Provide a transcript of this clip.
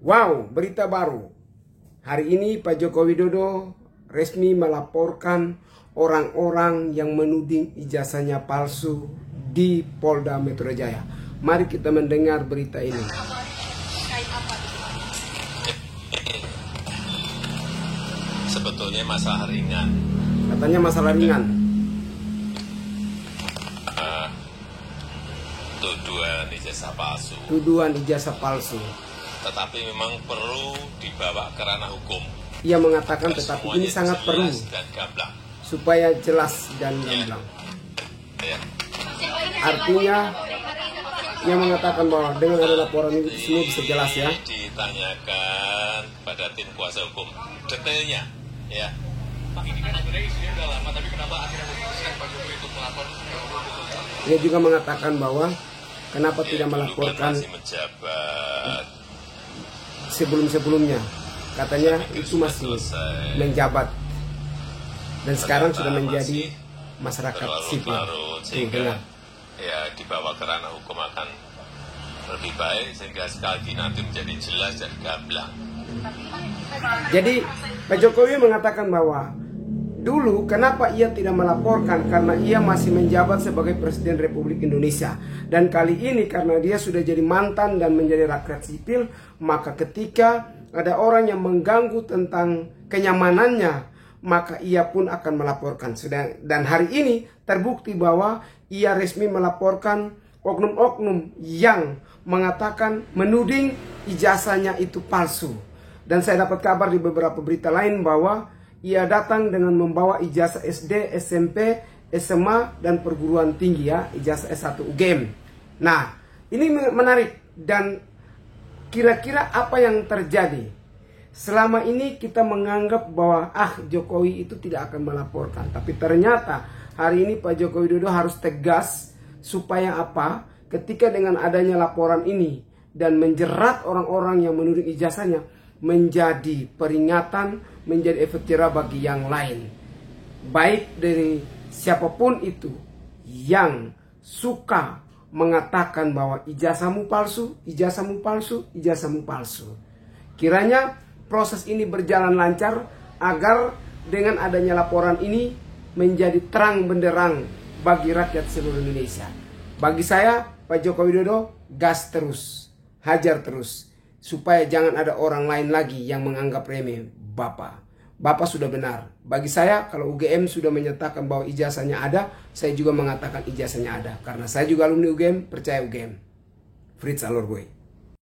Wow, berita baru. Hari ini Pak Joko Widodo resmi melaporkan orang-orang yang menuding ijazahnya palsu di Polda Metro Jaya. Mari kita mendengar berita ini. Sebetulnya masalah ringan. Katanya masalah ringan. Tuduhan ijazah palsu. Tuduhan ijazah palsu. Tetapi memang perlu dibawa ke ranah hukum. Ia mengatakan tetapi ini sangat perlu dan gamblang. supaya jelas dan gamblang. Ya. Artinya ia mengatakan bahwa dengan ada laporan ini semua bisa jelas ya. Ditanyakan pada tim kuasa hukum detailnya, ya. Pak, ini kan sebenarnya isunya udah lama, tapi kenapa akhirnya memutuskan Pak Jokowi untuk melapor? Ia juga mengatakan bahwa kenapa tidak melaporkan Masih menjabat. sebelum-sebelumnya. Katanya itu masih menjabat dan sekarang sudah menjadi masyarakat sipil. Sehingga ya dibawa ke ranah hukum akan lebih baik, sehingga sekali lagi nanti menjadi jelas dan gamblang. Jadi Pak Jokowi mengatakan bahwa dulu kenapa ia tidak melaporkan karena ia masih menjabat sebagai Presiden Republik Indonesia. Dan kali ini karena dia sudah jadi mantan dan menjadi rakyat sipil, maka ketika ada orang yang mengganggu tentang kenyamanannya, maka ia pun akan melaporkan. Dan hari ini terbukti bahwa ia resmi melaporkan oknum-oknum yang mengatakan menuding ijazahnya itu palsu. Dan saya dapat kabar di beberapa berita lain bahwa ia datang dengan membawa ijazah SD, SMP, SMA, dan perguruan tinggi ya, ijazah S1 UGM. Nah, ini menarik dan kira-kira apa yang terjadi? Selama ini kita menganggap bahwa Jokowi itu tidak akan melaporkan. Tapi ternyata hari ini Pak Joko Widodo harus tegas supaya apa? Ketika dengan adanya laporan ini dan menjerat orang-orang yang menuding ijazahnya, menjadi peringatan, menjadi efek jerah bagi yang lain. Baik dari siapapun itu yang suka mengatakan bahwa ijazahmu palsu, ijazahmu palsu, ijazahmu palsu. Kiranya proses ini berjalan lancar agar dengan adanya laporan ini menjadi terang benderang bagi rakyat seluruh Indonesia. Bagi saya, Pak Joko Widodo, gas terus, hajar terus. Supaya jangan ada orang lain lagi yang menganggap remeh Bapak. Bapak sudah benar. Bagi saya, kalau UGM sudah menyatakan bahwa ijazahnya ada, saya juga mengatakan ijazahnya ada. Karena saya juga alumni UGM, percaya UGM. Fritz Alorboy.